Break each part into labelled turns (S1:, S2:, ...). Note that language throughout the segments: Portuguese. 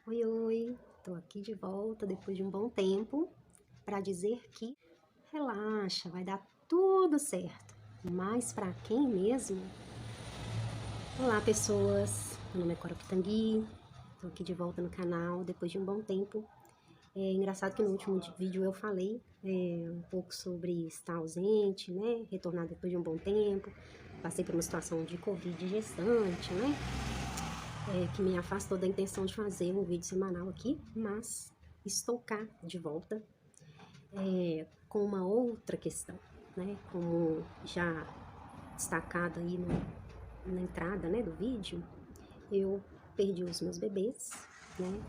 S1: Oi, oi, tô aqui de volta depois de um bom tempo para dizer que relaxa, vai dar tudo certo. Mas para quem mesmo? Olá, pessoas. Meu nome é Cora Pitangui, tô aqui de volta no canal depois de um bom tempo. É engraçado que no último vídeo eu falei um pouco sobre estar ausente, né? Retornar depois de um bom tempo. Passei por uma situação de Covid gestante, né? Que me afastou da intenção de fazer um vídeo semanal aqui, mas estou cá de volta com uma outra questão, né? Como já destacado aí na entrada, né, do vídeo, eu perdi os meus bebês, né?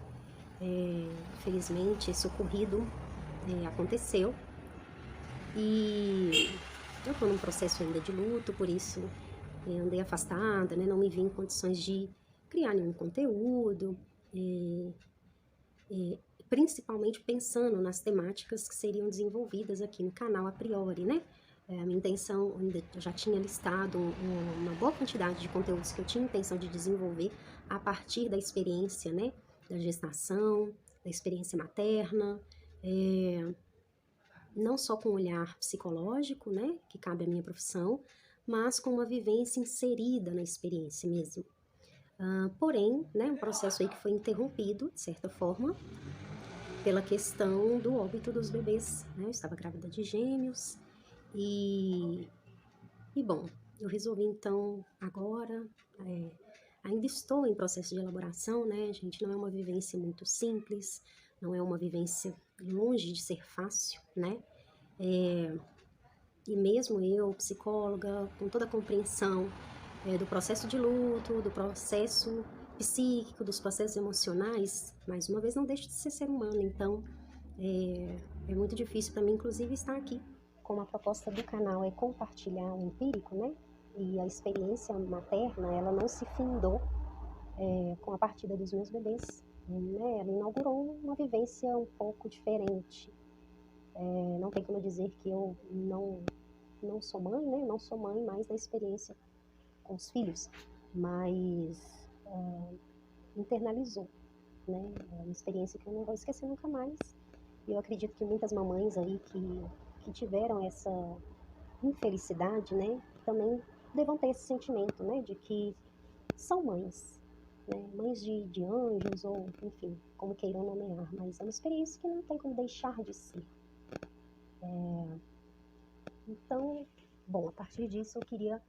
S1: Felizmente esse ocorrido aconteceu e eu estou num processo ainda de luto, por isso andei afastada, né? Não me vi em condições de criar nenhum conteúdo, principalmente pensando nas temáticas que seriam desenvolvidas aqui no canal a priori, né? A minha intenção, eu já tinha listado uma boa quantidade de conteúdos que eu tinha intenção de desenvolver a partir da experiência, né? Da gestação, da experiência materna, não só com um olhar psicológico, né? Que cabe à minha profissão, mas com uma vivência inserida na experiência mesmo. Porém, né, um processo aí que foi interrompido, de certa forma, pela questão do óbito dos bebês, né? Eu estava grávida de gêmeos e bom, eu resolvi então agora, ainda estou em processo de elaboração, né, gente? Não é uma vivência muito simples, não é uma vivência longe de ser fácil, né? E mesmo eu, psicóloga, com toda a compreensão do processo de luto, do processo psíquico, dos processos emocionais, mais uma vez não deixo de ser ser humano, então é muito difícil para mim, inclusive, estar aqui. Como a proposta do canal é compartilhar o empírico, né? E a experiência materna, ela não se findou com a partida dos meus bebês, né? Ela inaugurou uma vivência um pouco diferente. Não tem como dizer que eu não sou mãe, né? Não sou mãe mais da experiência com os filhos, mas internalizou, né? É uma experiência que eu não vou esquecer nunca mais. E eu acredito que muitas mamães aí que tiveram essa infelicidade, né, também devam ter esse sentimento, né, de que são mães, né, mães de anjos ou, enfim, como queiram nomear, mas é uma experiência que não tem como deixar de ser. Então, bom, a partir disso eu queria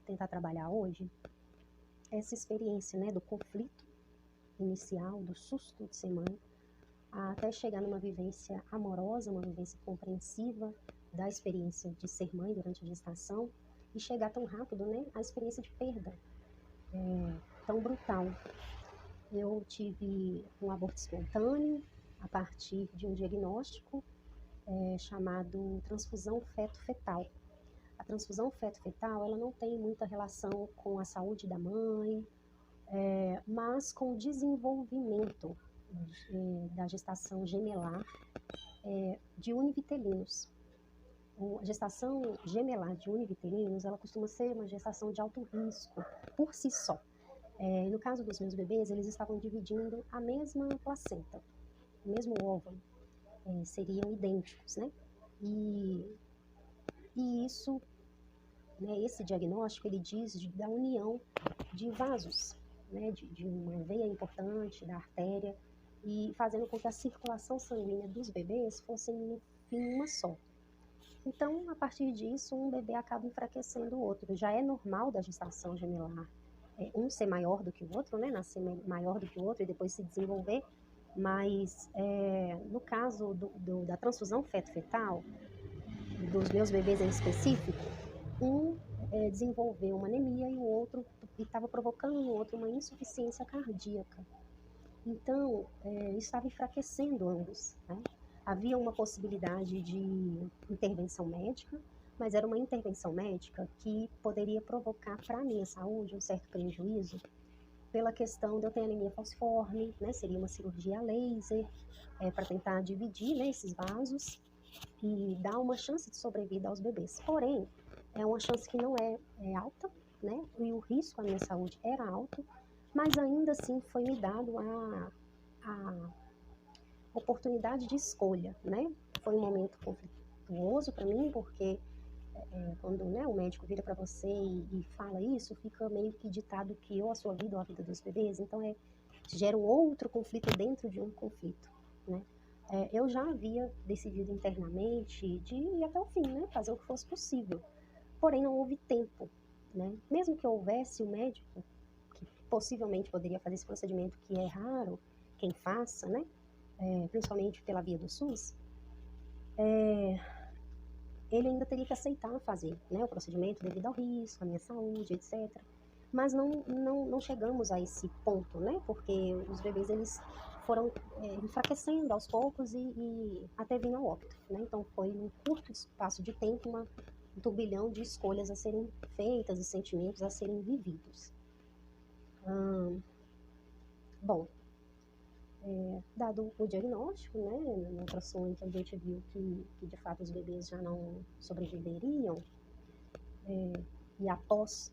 S1: tentar trabalhar hoje essa experiência, né, do conflito inicial, do susto de ser mãe, até chegar numa vivência amorosa, uma vivência compreensiva da experiência de ser mãe durante a gestação e chegar tão rápido, né, à experiência de perda tão brutal. Eu tive um aborto espontâneo a partir de um diagnóstico chamado transfusão feto-fetal. A transfusão feto-fetal, ela não tem muita relação com a saúde da mãe, mas com o desenvolvimento da gestação gemelar de univitelinos. A gestação gemelar de univitelinos, ela costuma ser uma gestação de alto risco por si só. No caso dos meus bebês, eles estavam dividindo a mesma placenta, o mesmo óvulo, seriam idênticos, né? E isso, né, esse diagnóstico, ele diz da união de vasos, né, de uma veia importante, da artéria, e fazendo com que a circulação sanguínea dos bebês fosse, no fim, uma só. Então, a partir disso, um bebê acaba enfraquecendo o outro. Já é normal da gestação gemelar um ser maior do que o outro, né? Nascer maior do que o outro e depois se desenvolver. Mas, no caso da transfusão feto-fetal, dos meus bebês em específico, um desenvolveu uma anemia e o outro estava provocando no outro uma insuficiência cardíaca. Então, estava enfraquecendo ambos, né? Havia uma possibilidade de intervenção médica, mas era uma intervenção médica que poderia provocar para a minha saúde um certo prejuízo pela questão de eu ter anemia falciforme, né? Seria uma cirurgia a laser para tentar dividir, né, esses vasos e dar uma chance de sobrevida aos bebês. Porém, é uma chance que não é alta, né? E o risco à minha saúde era alto, mas ainda assim foi me dado a oportunidade de escolha, né? Foi um momento conflituoso para mim, porque quando, né, o médico vira para você e fala isso, fica meio que ditado que ou a sua vida ou a vida dos bebês, então gera um outro conflito dentro de um conflito, né? Eu já havia decidido internamente de ir até o fim, né, fazer o que fosse possível, porém não houve tempo, né? Mesmo que houvesse o médico que possivelmente poderia fazer esse procedimento, que é raro quem faça, né, principalmente pela via do SUS, ele ainda teria que aceitar fazer, né, o procedimento devido ao risco, à minha saúde, etc. Mas não chegamos a esse ponto, né, porque os bebês eles foram enfraquecendo aos poucos e até vir ao óbito, né. Então foi num curto espaço de tempo um turbilhão de escolhas a serem feitas e sentimentos a serem vividos. Bom, dado o diagnóstico, né, no ultrassom em que a gente viu que de fato os bebês já não sobreviveriam, e após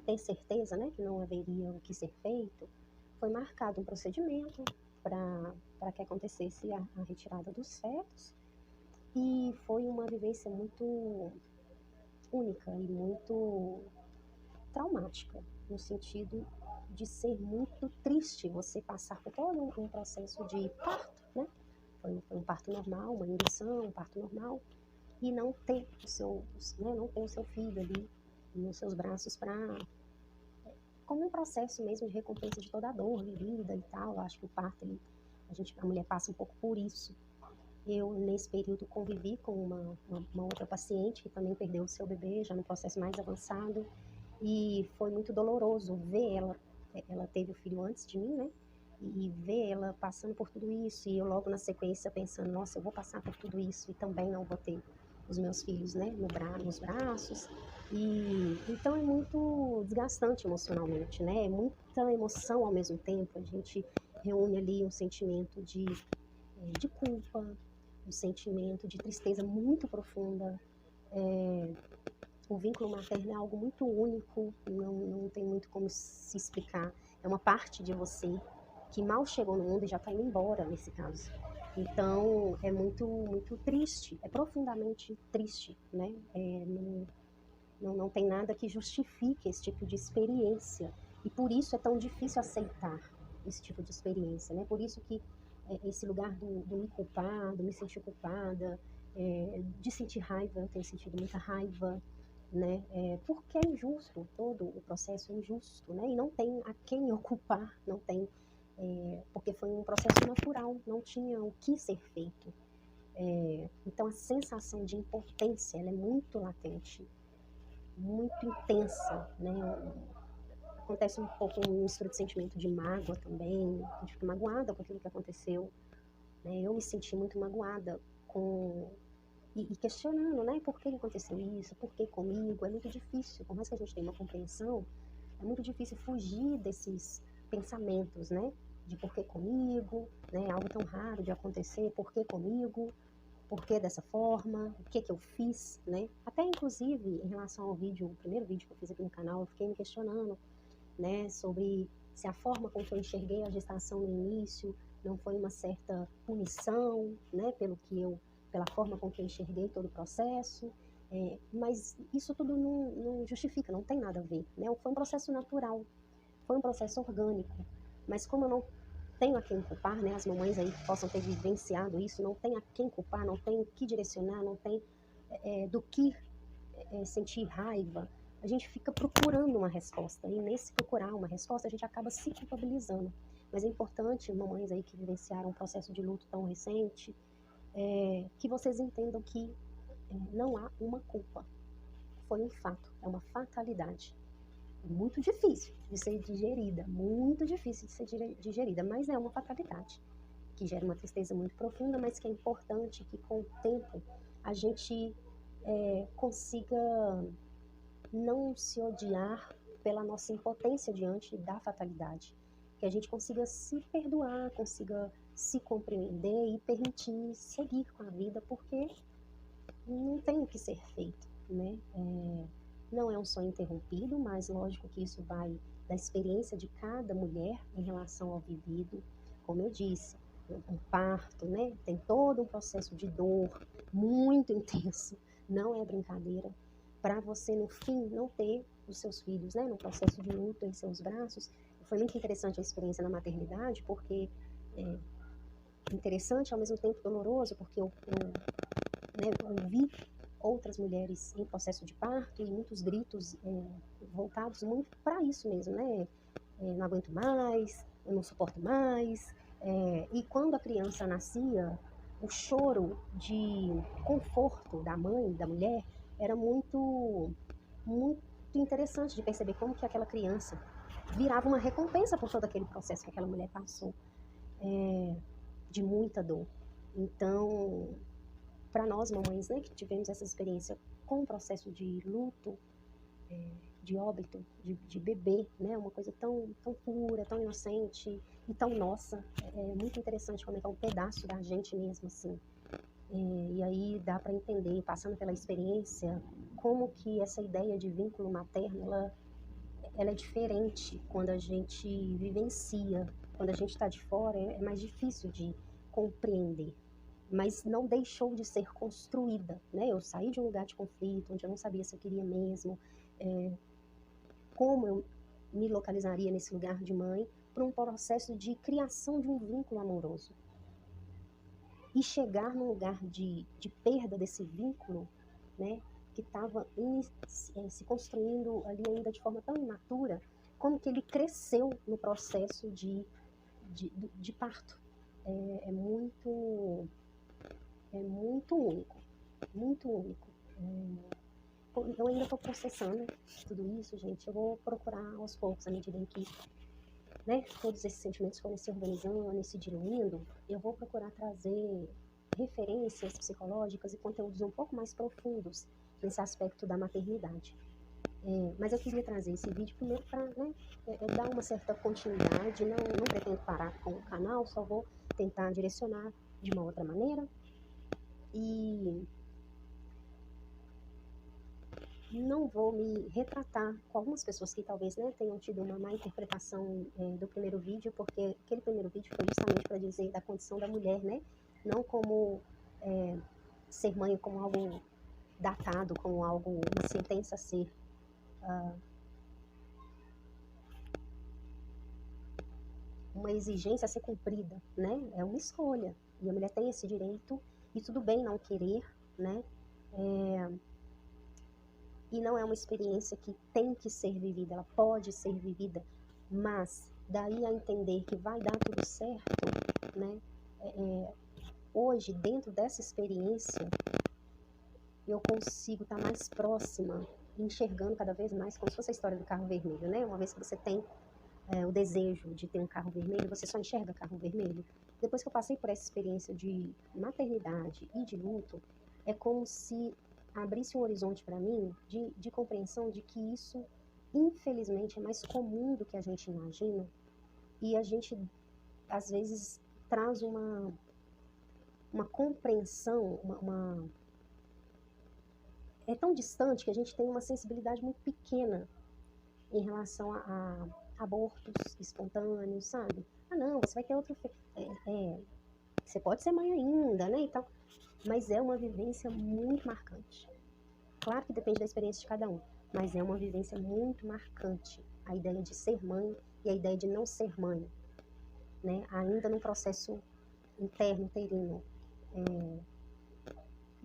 S1: ter certeza, né, que não haveria o que ser feito, foi marcado um procedimento para que acontecesse a retirada dos fetos, e foi uma vivência muito única e muito traumática, no sentido de ser muito triste você passar por todo um processo de parto, né? Foi um parto normal, uma indução, um parto normal, e não ter não ter o seu filho ali nos seus braços para como um processo mesmo de recompensa de toda a dor vivida e tal. Eu acho que o parto, a mulher passa um pouco por isso. Eu, nesse período, convivi com uma outra paciente que também perdeu o seu bebê, já no processo mais avançado, e foi muito doloroso ver ela teve o filho antes de mim, né? E ver ela passando por tudo isso, e eu logo na sequência pensando, nossa, eu vou passar por tudo isso e também não vou ter os meus filhos, né, nos braços. E então é muito desgastante emocionalmente, né? É muita emoção ao mesmo tempo. A gente reúne ali um sentimento de culpa, um sentimento de tristeza muito profunda. O vínculo materno é algo muito único, não tem muito como se explicar. É uma parte de você que mal chegou no mundo e já está indo embora, nesse caso. Então, é muito, muito triste, é profundamente triste, né? Não tem nada que justifique esse tipo de experiência. E por isso é tão difícil aceitar esse tipo de experiência, né? Por isso que esse lugar do me culpar, do me sentir culpada, de sentir raiva, eu tenho sentido muita raiva, né? Porque é injusto, todo o processo é injusto, né? E não tem a quem ocupar, não tem, porque foi um processo natural, não tinha o que ser feito. Então a sensação de impotência, ela é muito latente, muito intensa, né? Acontece um pouco um mistura de sentimento de mágoa também, a gente fica magoada com aquilo que aconteceu, né? Eu me senti muito magoada com e questionando, né? Por que aconteceu isso? Por que comigo? É muito difícil, por mais que a gente tenha uma compreensão, é muito difícil fugir desses pensamentos, né? De por que comigo, né? Algo tão raro de acontecer, por que comigo? Por que dessa forma? O que que eu fiz, né? Até inclusive em relação ao vídeo, o primeiro vídeo que eu fiz aqui no canal, eu fiquei me questionando, né? Sobre se a forma com que eu enxerguei a gestação no início não foi uma certa punição, né? Pela forma com que eu enxerguei todo o processo. Mas isso tudo não justifica, não tem nada a ver, né? Foi um processo natural, foi um processo orgânico, mas como eu não tenho a quem culpar, né? As mamães aí que possam ter vivenciado isso, não tem a quem culpar, não tem o que direcionar, não tem do que sentir raiva, a gente fica procurando uma resposta, e nesse procurar uma resposta a gente acaba se culpabilizando. Mas é importante, mamães aí que vivenciaram um processo de luto tão recente, que vocês entendam que não há uma culpa, foi um fato, é uma fatalidade. Muito difícil de ser digerida, muito difícil de ser digerida, mas é uma fatalidade que gera uma tristeza muito profunda, mas que é importante que com o tempo a gente consiga não se odiar pela nossa impotência diante da fatalidade, que a gente consiga se perdoar, consiga se compreender e permitir seguir com a vida, porque não tem o que ser feito, né? Não é um sonho interrompido, mas lógico que isso vai da experiência de cada mulher em relação ao vivido. Como eu disse, um parto, né? Tem todo um processo de dor muito intenso, não é brincadeira, para você no fim não ter os seus filhos, né? No processo de luto em seus braços. Foi muito interessante a experiência na maternidade, porque é interessante ao mesmo tempo doloroso, porque eu vi outras mulheres em processo de parto e muitos gritos voltados muito para isso mesmo, né? Não aguento mais, eu não suporto mais. E quando a criança nascia, o choro de conforto da mãe, da mulher, era muito, muito interessante de perceber como que aquela criança virava uma recompensa por todo aquele processo que aquela mulher passou, de muita dor. Então, para nós mamães, né, que tivemos essa experiência com o processo de luto, de óbito, de bebê, né, uma coisa tão, tão pura, tão inocente e tão nossa, é muito interessante como é que é um pedaço da gente mesmo, assim. E aí dá para entender, passando pela experiência, como que essa ideia de vínculo materno, ela é diferente quando a gente vivencia. Quando a gente está de fora, é mais difícil de compreender, mas não deixou de ser construída, né? Eu saí de um lugar de conflito, onde eu não sabia se eu queria mesmo, como eu me localizaria nesse lugar de mãe, para um processo de criação de um vínculo amoroso. E chegar num lugar de perda desse vínculo, né? Que estava se construindo ali ainda de forma tão imatura, como que ele cresceu no processo de parto. É muito único, muito único. Eu ainda estou processando tudo isso, gente. Eu vou procurar aos poucos, à medida em que, né, todos esses sentimentos forem se organizando e se diluindo, eu vou procurar trazer referências psicológicas e conteúdos um pouco mais profundos nesse aspecto da maternidade. Mas eu queria trazer esse vídeo primeiro para, né, dar uma certa continuidade. Não pretendo parar com o canal, só vou tentar direcionar de uma outra maneira. E não vou me retratar com algumas pessoas que talvez, né, tenham tido uma má interpretação do primeiro vídeo, porque aquele primeiro vídeo foi justamente para dizer da condição da mulher, né? Não como ser mãe como algo datado, como algo, uma sentença a ser uma exigência a ser cumprida, né? É uma escolha. E a mulher tem esse direito, e tudo bem não querer, né? E não é uma experiência que tem que ser vivida, ela pode ser vivida, mas daí a entender que vai dar tudo certo, né? Hoje, dentro dessa experiência, eu consigo estar mais próxima, enxergando cada vez mais, como se fosse a história do carro vermelho, né? Uma vez que você tem o desejo de ter um carro vermelho, você só enxerga carro vermelho. Depois que eu passei por essa experiência de maternidade e de luto, é como se abrisse um horizonte para mim de compreensão de que isso, infelizmente, é mais comum do que a gente imagina, e a gente, às vezes, traz uma compreensão, é tão distante que a gente tem uma sensibilidade muito pequena em relação a abortos espontâneos, sabe? Ah, não, você vai ter outro filho. Você pode ser mãe ainda, né? Então, mas é uma vivência muito marcante. Claro que depende da experiência de cada um, mas é uma vivência muito marcante. A ideia de ser mãe e a ideia de não ser mãe, né? Ainda num processo interno, uterino.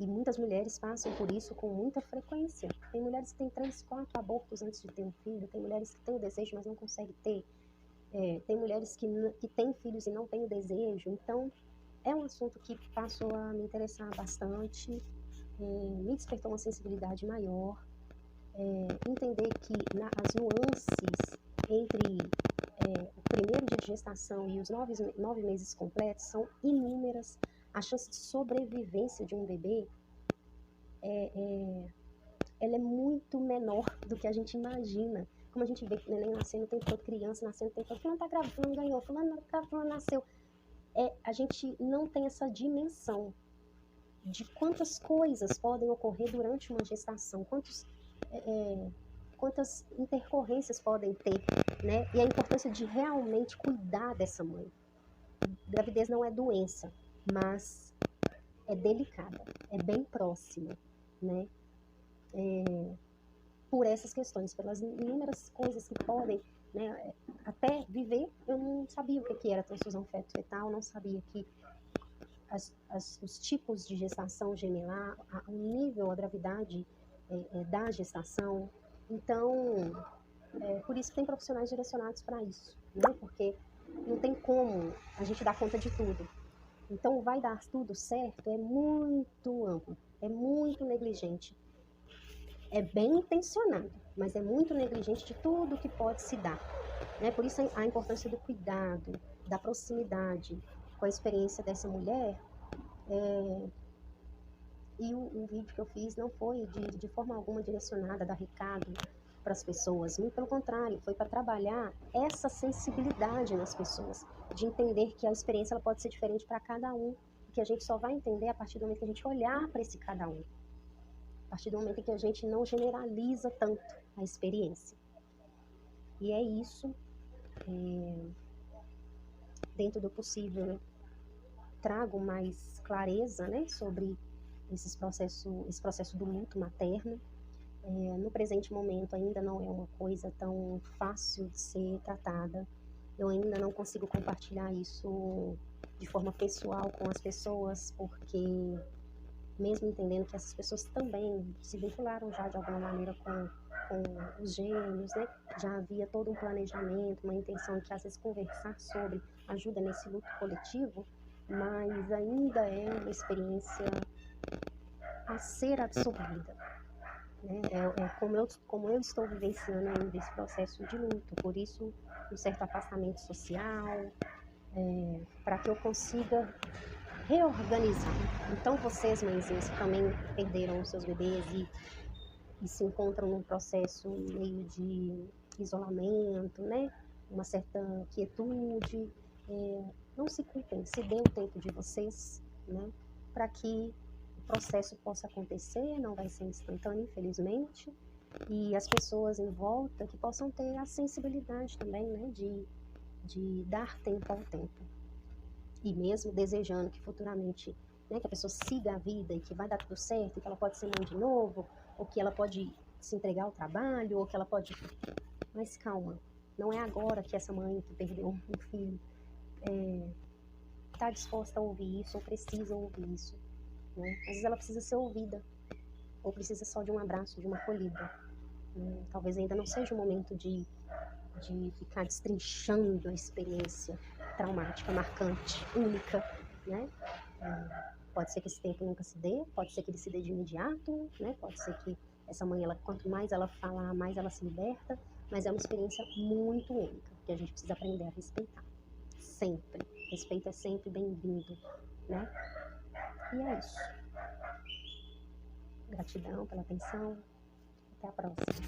S1: E muitas mulheres passam por isso com muita frequência. Tem mulheres que têm 3, 4 abortos antes de ter um filho, tem mulheres que têm o desejo, mas não conseguem ter. Tem mulheres que têm filhos e não têm o desejo. Então, é um assunto que passou a me interessar bastante, me despertou uma sensibilidade maior, entender que as nuances entre o primeiro dia de gestação e os 9 meses completos são inúmeras. A chance de sobrevivência de um bebê ela é muito menor do que a gente imagina. Como a gente vê que neném nascendo o tempo todo, criança nascendo o tempo todo, fulano tá grávida, fulano ganhou, fulano tá grávida, fulano nasceu. A gente não tem essa dimensão de quantas coisas podem ocorrer durante uma gestação, quantos quantas intercorrências podem ter, né? E a importância de realmente cuidar dessa mãe. Gravidez não é doença, mas é delicada, é bem próxima, né? Por essas questões, pelas inúmeras coisas que podem, né? Até viver, eu não sabia o que era transfusão feto-fetal, não sabia que os tipos de gestação gemelar, o nível, a gravidade da gestação. Então, por isso que tem profissionais direcionados para isso, né? Porque não tem como a gente dar conta de tudo. Então, vai dar tudo certo é muito amplo, é muito negligente. É bem intencionado, mas é muito negligente de tudo que pode se dar, né? Por isso a importância do cuidado, da proximidade com a experiência dessa mulher. E o vídeo que eu fiz não foi de forma alguma direcionada a dar recado para as pessoas, muito pelo contrário, foi para trabalhar essa sensibilidade nas pessoas, de entender que a experiência ela pode ser diferente para cada um, e que a gente só vai entender a partir do momento que a gente olhar para esse cada um, a partir do momento em que a gente não generaliza tanto a experiência. E é isso, dentro do possível, eu trago mais clareza, né, sobre esse processo do luto materno. No presente momento ainda não é uma coisa tão fácil de ser tratada. Eu ainda não consigo compartilhar isso de forma pessoal com as pessoas, porque mesmo entendendo que essas pessoas também se vincularam já de alguma maneira com os gêmeos, né? Já havia todo um planejamento, uma intenção de às vezes conversar sobre ajuda nesse luto coletivo, mas ainda é uma experiência a ser absorvida. Né? Como eu estou vivenciando ainda esse processo de luto, por isso um certo afastamento social, para que eu consiga reorganizar. Então vocês, mãezinhas, que também perderam os seus bebês e se encontram num processo meio de isolamento, né? Uma certa quietude, não se culpem, se dê o tempo de vocês, né? Para que o processo possa acontecer, não vai ser instantâneo, infelizmente, e as pessoas em volta que possam ter a sensibilidade também, né? De dar tempo ao tempo. E mesmo desejando que futuramente, né, que a pessoa siga a vida e que vai dar tudo certo, e que ela pode ser mãe de novo, ou que ela pode se entregar ao trabalho, ou que ela pode... Mas calma, não é agora que essa mãe que perdeu um filho está disposta a ouvir isso, ou precisa ouvir isso, né? Às vezes ela precisa ser ouvida, ou precisa só de um abraço, de uma acolhida, né? Talvez ainda não seja o momento de ficar destrinchando a experiência traumática, marcante, única, né? Pode ser que esse tempo nunca se dê, pode ser que ele se dê de imediato, né? Pode ser que essa mãe, quanto mais ela falar, mais ela se liberta, mas é uma experiência muito única, que a gente precisa aprender a respeitar. Sempre. Respeito é sempre bem-vindo, né? E é isso. Gratidão pela atenção. Até a próxima.